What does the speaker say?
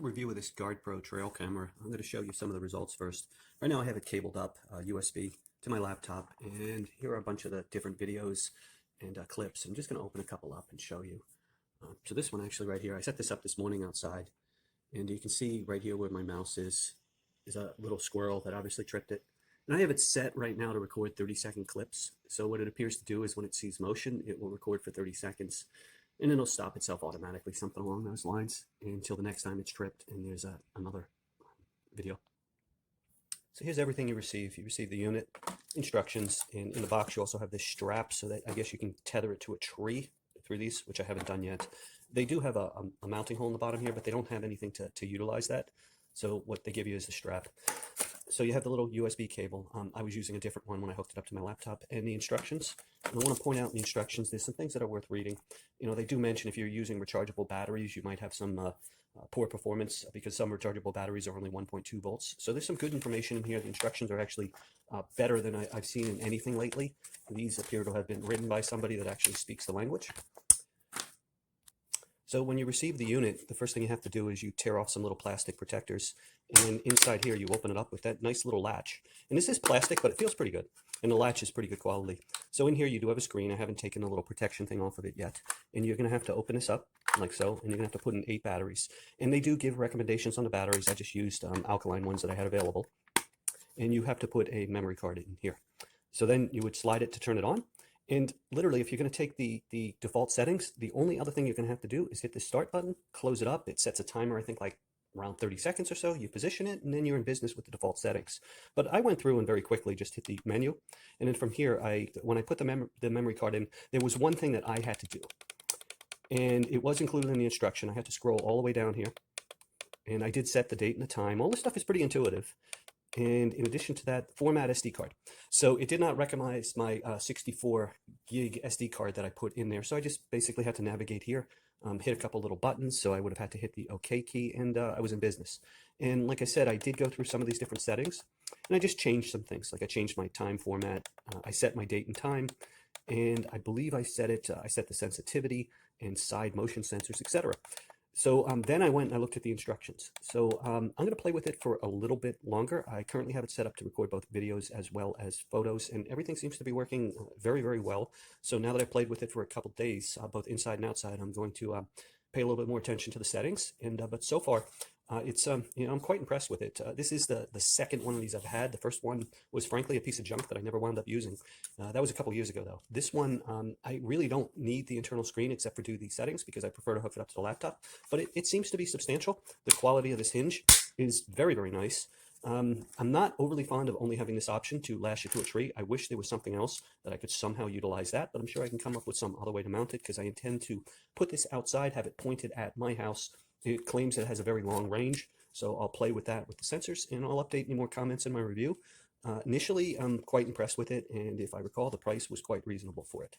A review of this GardePro trail camera. I'm going to show you some of the results first. Right now I have it cabled up USB to my laptop, and here are a bunch of the different videos and clips. I'm just going to open a couple up and show you. So this one actually right here, I set this up this morning outside, and you can see right here where my mouse is a little squirrel that obviously tripped it. And I have it set right now to record 30-second clips. So what it appears to do is when it sees motion, it will record for 30 seconds. And it'll stop itself automatically, something along those lines, until the next time it's tripped and there's another video. So here's everything you receive. You receive the unit, instructions, and in the box you also have this strap so that I guess you can tether it to a tree through these, which I haven't done yet. They do have a mounting hole in the bottom here, but they don't have anything to utilize that. So what they give you is the strap. So you have the little USB cable. I was using a different one when I hooked it up to my laptop, and the instructions. And I want to point out in the instructions, there's some things that are worth reading. You know, they do mention if you're using rechargeable batteries, you might have some poor performance because some rechargeable batteries are only 1.2 volts. So there's some good information in here. The instructions are actually better than I've seen in anything lately. These appear to have been written by somebody that actually speaks the language. So when you receive the unit, the first thing you have to do is you tear off some little plastic protectors, and inside here you open it up with that nice little latch. And this is plastic, but it feels pretty good, and the latch is pretty good quality. So in here you do have a screen. I haven't taken the little protection thing off of it yet, and you're going to have to open this up like so, and you're going to have to put in 8 batteries. And they do give recommendations on the batteries. I just used alkaline ones that I had available. And you have to put a memory card in here. So then you would slide it to turn it on. And literally, if you're going to take the default settings, the only other thing you're going to have to do is hit the start button, close it up. It sets a timer, I think like around 30 seconds or so. You position it, and then you're in business with the default settings. But I went through and very quickly just hit the menu. And then from here, when I put the memory card in, there was one thing that I had to do. And it was included in the instruction. I had to scroll all the way down here. And I did set the date and the time. All this stuff is pretty intuitive. And in addition to that, format SD card. So it did not recognize my 64 gig SD card that I put in there. So I just basically had to navigate here, hit a couple little buttons. So I would have had to hit the OK key, and I was in business. And like I said, I did go through some of these different settings, and I just changed some things. Like I changed my time format. I set my date and time, and I believe I set the sensitivity and side motion sensors, etc. So then I went and I looked at the instructions. So I'm going to play with it for a little bit longer. I currently have it set up to record both videos as well as photos, and everything seems to be working very, very well. So now that I've played with it for a couple days, both inside and outside, I'm going to pay a little bit more attention to the settings. And but so far, it's you know, I'm quite impressed with it. This is the second one of these I've had. The first one was frankly a piece of junk that I never wound up using. That was a couple years ago though. This one, I really don't need the internal screen except for do these settings because I prefer to hook it up to the laptop. But it seems to be substantial. The quality of this hinge is very, very nice. I'm not overly fond of only having this option to lash it to a tree. I wish there was something else that I could somehow utilize that, but I'm sure I can come up with some other way to mount it because I intend to put this outside, have it pointed at my house. It claims it has a very long range, so I'll play with that with the sensors, and I'll update any more comments in my review. Initially, I'm quite impressed with it, and if I recall, the price was quite reasonable for it.